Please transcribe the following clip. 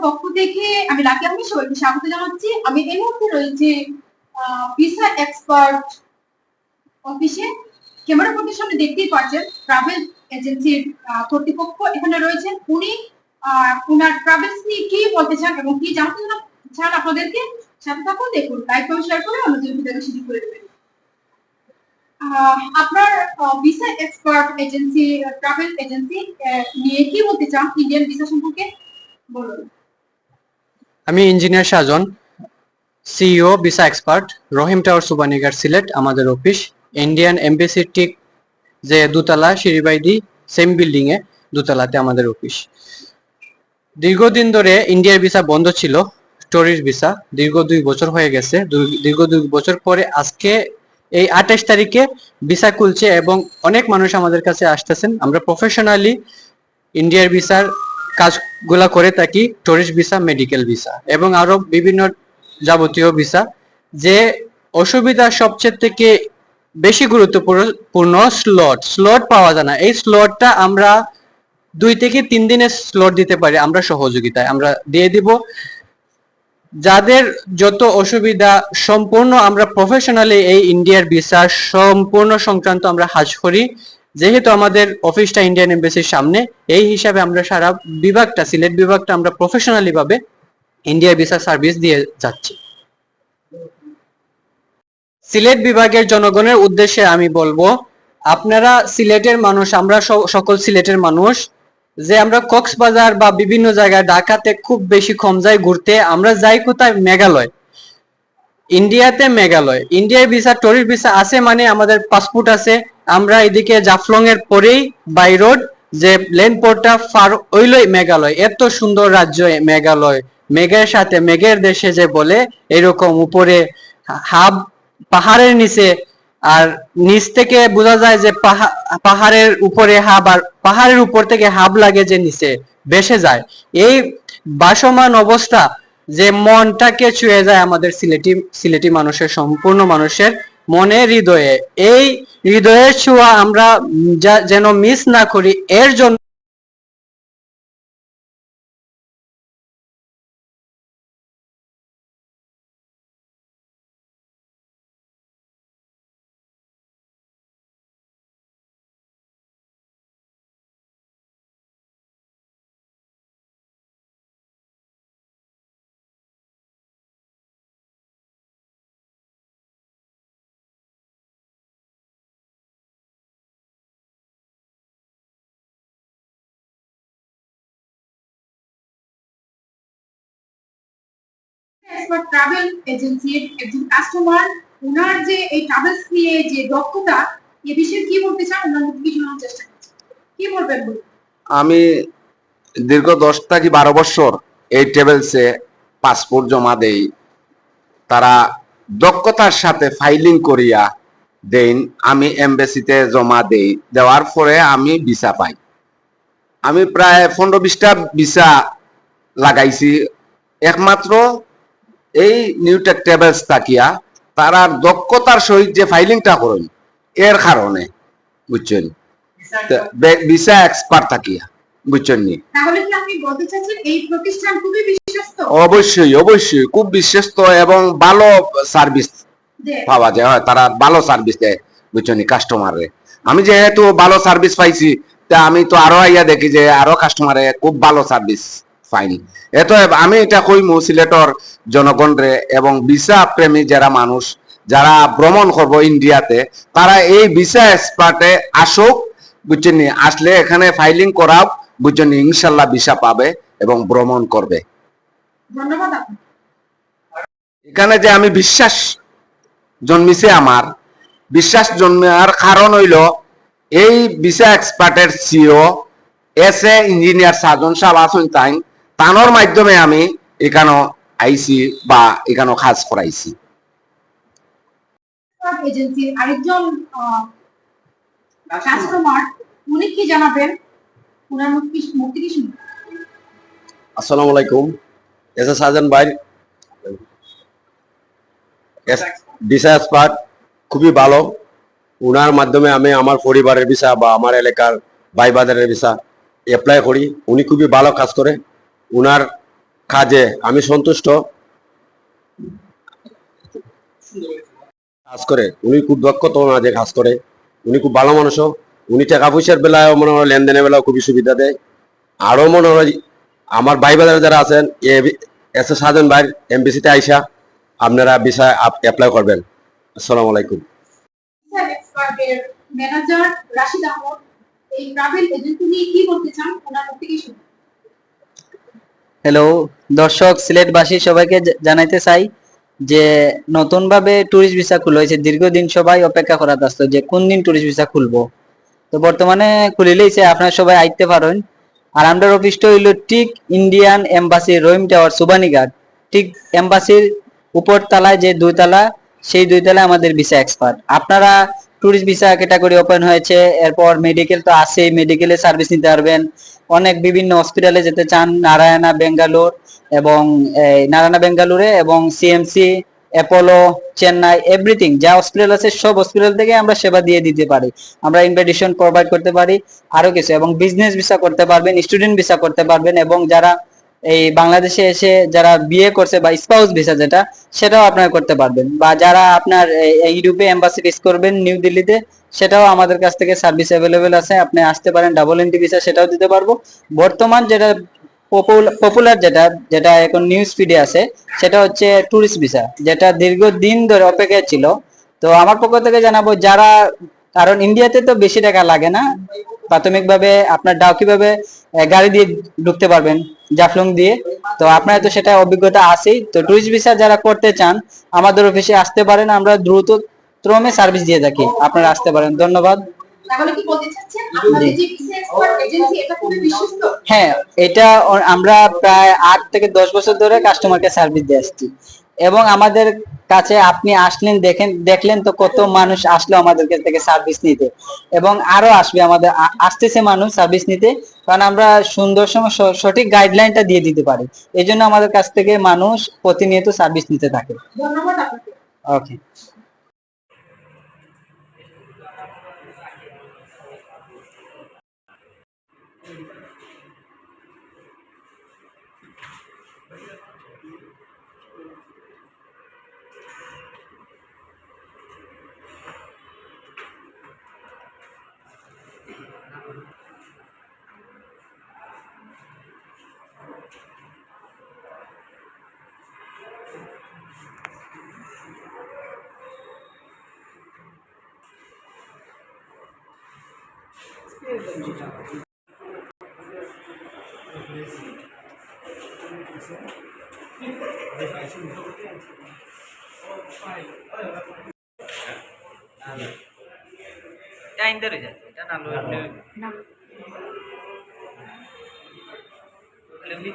পক্ষ থেকে আমি লাকি আমি সবাইকে স্বাগত জানাচ্ছি। আমি এই মুহূর্তে রয়েছে ভিসা এক্সপার্ট অফিসে। ক্যামেরা পর্দার সামনে দেখতেই পাচ্ছেন ট্রাভেল এজেন্সির কর্তৃপক্ষ এখানে রয়েছেন। উনি ওনার ট্রাভেলস নিয়ে কি বলতে চান এবং কি জানতে চান আপনাদেরকে সাথে থাকুন, দেখুন লাইক কমেন্ট শেয়ার করে আমাদের ভিডিওটা শুরু করে দেবেন। আপনার visa expert agency travel agency নিয়ে কি বলতে চান ইন্ডিয়ান ভিসা সম্পর্কে বলুন। আমি ইঞ্জিনিয়ার সাজন, সিইও ভিসা এক্সপার্ট, রহিম টাওয়ার সুবানীগার সিলেট আমাদের অফিস। ইন্ডিয়ান এমবেসি ঠিক যে দোতলা সিঁড়িবাইদি সেম বিল্ডিং এ দোতলাতে আমাদের অফিস। দীর্ঘদিন ধরে ইন্ডিয়ার ভিসা বন্ধ ছিল, টুরিস্ট ভিসা দীর্ঘ 2 বছর হয়ে গেছে। দীর্ঘ 2 বছর পরে আজকে এই 28 তারিখে ভিসা খুলছে এবং অনেক মানুষ আমাদের কাছে আসতেছেন। আমরা প্রফেশনালি ইন্ডিয়ার ভিসার কাজগুলা করে থাকি, টুরিস্ট ভিসা, মেডিকেল ভিসা এবং আরো বিভিন্ন যাবতীয় ভিসা। যে অসুবিধা সবচেয়ে থেকে বেশি গুরুত্বপূর্ণ স্লট পাওয়া যায় না। এই স্লটটা আমরা 2 থেকে 3 দিনের স্লট দিতে পারি, আমরা সহযোগিতায় আমরা দিয়ে দিব। যাদের যত অসুবিধা সম্পূর্ণ আমরা প্রফেশনালি এই ইন্ডিয়ার ভিসা সম্পূর্ণ সংক্রান্ত আমরা কাজ করি। যেহেতু আমাদের অফিসটা ইন্ডিয়ান এমবেসির সামনে, এই হিসাবে আমরা সারা বিভাগটা, সিলেট বিভাগটা আমরা প্রফেশনালি ভাবে ইন্ডিয়ার ভিসা সার্ভিস দিয়ে যাচ্ছি। সিলেট বিভাগের জনগণের উদ্দেশ্যে আমি বলবো, আপনারা সিলেটের মানুষ, আমরা সকল সিলেটের মানুষ, যে আমরা কক্সবাজার বা বিভিন্ন জায়গায় ঢাকাতে খুব বেশি কম যাই ঘুরতে। আমরা যাই কোথায়? মেঘালয়। ইন্ডিয়াতে মেঘালয়, ইন্ডিয়ার ভিসা টুরিস্ট ভিসা আছে মানে আমাদের পাসপোর্ট আছে। আমরা এদিকে জাফলং এর পরেই বাই রোড যে লেনপোর্টটা ফার ওইলই মেঘালয়। এত সুন্দর রাজ্য মেঘালয়, মেঘের সাথে মেঘের দেশে যে বলে, এরকম উপরে হাব পাহাড়ের নিচে, আর নিচ থেকে বোঝা যায় যে পাহাড়ের উপরে হাব, আর পাহাড়ের উপর থেকে হাব লাগে যে নিচে ভেসে যায়। এই ভাসমান অবস্থা যে মনটাকে ছুঁয়ে যায় আমাদের সিলেটি মানুষের, সম্পূর্ণ মানুষের মনে, হৃদয়ে। এই হৃদয়ের ছোঁয়া আমরা যেন মিস না করি, এর জন্য এক্সপার্ট ট্রাভেল এজেন্সির একজন কাস্টমার, ওনার যে এই ট্রাভেলস নিয়ে যে দক্ষতা, এ বিষয়ে কি বলতে চান, ওনার মুখে কি শোনার চেষ্টা করছি, কি বলবেন বলুন। আমি দীর্ঘ 10 থেকে 12 বছর এই ট্রাভেলসে পাসপোর্ট জমা দেই। তারা দক্ষতার সাথে ফাইলিং করিয়া দেন, আমি এমবেসিতে জমা দেই। দেওয়ার পরে আমি ভিসা পাই। আমি প্রায় 15-20টা ভিসা লাগাইছি একমাত্র এই নিউটেক ট্রাভেলস তাকিয়া। তারা দক্ষতার সহিত যে ফাইলিংটা করেন এর কারণে, বুঝছেন, ভিসা এক্সপার্ট থাকিয়া, বুঝছেন নি? তাহলে কি আপনি বলতে চাচ্ছেন এই প্রতিষ্ঠান খুবই বিশ্বস্ত? অবশ্যই অবশ্যই খুব বিশ্বস্ত এবং ভালো সার্ভিস পাওয়া যায়। হয় তারা ভালো সার্ভিস দেয়, বুঝছেন, কাস্টমারে। আমি যেহেতু ভালো সার্ভিস পাইছি, তা আমি তো আরো আইয়া দেখি যে আরো কাস্টমারে খুব ভালো সার্ভিস পাইনি। এত আমি এটা কইমু সিলেটর জনগণরে এবং ভিসা প্রেমী যারা মানুষ, যারা ভ্রমণ করবো ইন্ডিয়াতে, তারা এই ভিসা এক্সপার্টে আসুক, বুঝছেন, আসলে এখানে ফাইলিং করাও, বুঝছেন, ইনশাল্লাহ ভিসা পাবে এবং ভ্রমণ করবে। ধন্যবাদ। এখানে যে আমি বিশ্বাস জন্মিছে, আমার বিশ্বাস জন্মার কারণ হইল এই ভিসা এক্সপার্টের সিও ইঞ্জিনিয়ার সাজন সাহেব আসুন, তানোর মাধ্যমে আমি এখানে আইছি বা এখানে কাজ করাইছি। এক্সপার্ট এজেন্সির আরেকজন কাস্টমার, উনি কি জানাবেন, ওনার মুখ থেকে শুনুন। আসসালামু আলাইকুম। এস এ সাজান ভাই ভিসা এক্সপার্ট খুবই ভালো। উনার মাধ্যমে আমি আমার পরিবারের ভিসা বা আমার এলাকার ভাই বাজারের ভিসা অ্যাপ্লাই করি। উনি খুবই ভালো কাজ করে। উনার কাজে আমি সন্তুষ্ট। কাজ করে উনি খুব দক্ষতা ওনার যে কাজ করে। উনি খুব ভালো মানুষও। উনি টাকা পয়সার বেলায় মনে হয় লেনদেনের বেলায় খুবই সুবিধা দেয়। আরো মনে হয় আমার ভাই বাজারে যারা আছেন এস এ সাজান ভাই এমবিসিতে আইসা আপনারা ভিসা অ্যাপ্লাই করবেন। আসসালামু আলাইকুম। ভিসা এক্সপার্টের ম্যানেজার রাশিদ আহমদ এই ট্রাভেল এজেন্সি নিয়ে কি বলতে চান, ওনার মুখ থেকে শুনুন। হ্যালো দর্শক, সিলেটবাসী সবাইকে জানাইতে চাই যে নতুনভাবে ট্যুরিস্ট ভিসা খুলে হয়েছে। দীর্ঘদিন সবাই অপেক্ষা করা আসতো যে কোন দিন ট্যুরিস্ট ভিসা খুলবো। তো বর্তমানে খুলিলেইছে, আপনারা সবাই আইতে পারেন। আর আমাদের অফিসটা হইল ঠিক ইন্ডিয়ান এম্বাসি রহিম টাওয়ার সুবানীঘাট, ঠিক এম্বাসির উপর তলায় যে দুইতলা, সেই দুইতলায় আমাদের ভিসা এক্সপার্ট। আপনারা ট্যুরিস্ট ভিসা ক্যাটাগরি ওপেন হয়েছে, এরপর মেডিকেল তো আছেই, মেডিকেলে সার্ভিস নিতে পারবেন। অনেক বিভিন্ন হসপিটালে যেতে চান, নারায়ণা বেঙ্গালুর এবং নারায়ণা বেঙ্গালুরে এবং সিএমসি, অ্যাপোলো, চেন্নাই, এভরিথিং যা হসপিটাল আছে সব হসপিটাল থেকে আমরা সেবা দিয়ে দিতে পারি। আমরা ইনভিটেশন প্রোভাইড করতে পারি, আরো কিছু, এবং বিজনেস ভিসা করতে পারবেন, স্টুডেন্ট ভিসা করতে পারবেন, এবং যারা এই বাংলাদেশে এসে যারা বিয়ে করছে বা স্পাউস ভিসা যেটা, সেটাও আপনারা করতে পারবেন। বা যারা আপনার ইউরোপে এম্বাসি ফেস করবেন নিউ দিল্লিতে, সেটাও আমাদের কাছ থেকে সার্ভিস অ্যাভেলেবেল আছে। আপনি আসতে পারেন, ডাবল এন্ট্রি ভিসা সেটাও দিতে পারবো। বর্তমান যেটা পপুলার যেটা যেটা এখন নিউজ ফিডে আছে, সেটা হচ্ছে ট্যুরিস্ট ভিসা, যেটা দীর্ঘদিন ধরে অপেক্ষায় ছিল। তো আমার পক্ষ থেকে জানাবো যারা, কারণ ইন্ডিয়াতে তো বেশি টাকা লাগে না, প্রাথমিকভাবে আপনার ডাউকি ভাবে গাড়ি দিয়ে ঢুকতে পারবেন, জাফলং দিয়ে। তো আপনার তো সেটা অভিজ্ঞতা আছেই। তো ট্যুরিস্ট ভিসা যারা করতে চান আমাদের অফিসে আসতে পারেন, আমরা দ্রুততমে সার্ভিস দিয়ে থাকি, আপনারা আসতে পারেন। ধন্যবাদ। তাহলে কি বলতে চাচ্ছেন আপনাদের যে ভিসা এক্সপার্ট এজেন্সি এটা খুবই বিশ্বস্ত? হ্যাঁ, এটা আমরা প্রায় 8 থেকে 10 বছর ধরে কাস্টমারকে সার্ভিস দিয়ে আসছি। এবং আমাদের কাছে আপনি আসলেন, দেখলেন তো কত মানুষ আসলো আমাদের কাছ থেকে সার্ভিস নিতে, এবং আরো আসবে, আমাদের আসতেছে মানুষ সার্ভিস নিতে। কারণ আমরা সুন্দর সময় সঠিক গাইডলাইনটা দিয়ে দিতে পারি, এই জন্য আমাদের কাছ থেকে মানুষ প্রতিনিয়ত সার্ভিস নিতে থাকে। ধন্যবাদ আপনাকে। ওকে। টাইম ধরে যাচ্ছে এটা না লো এমনি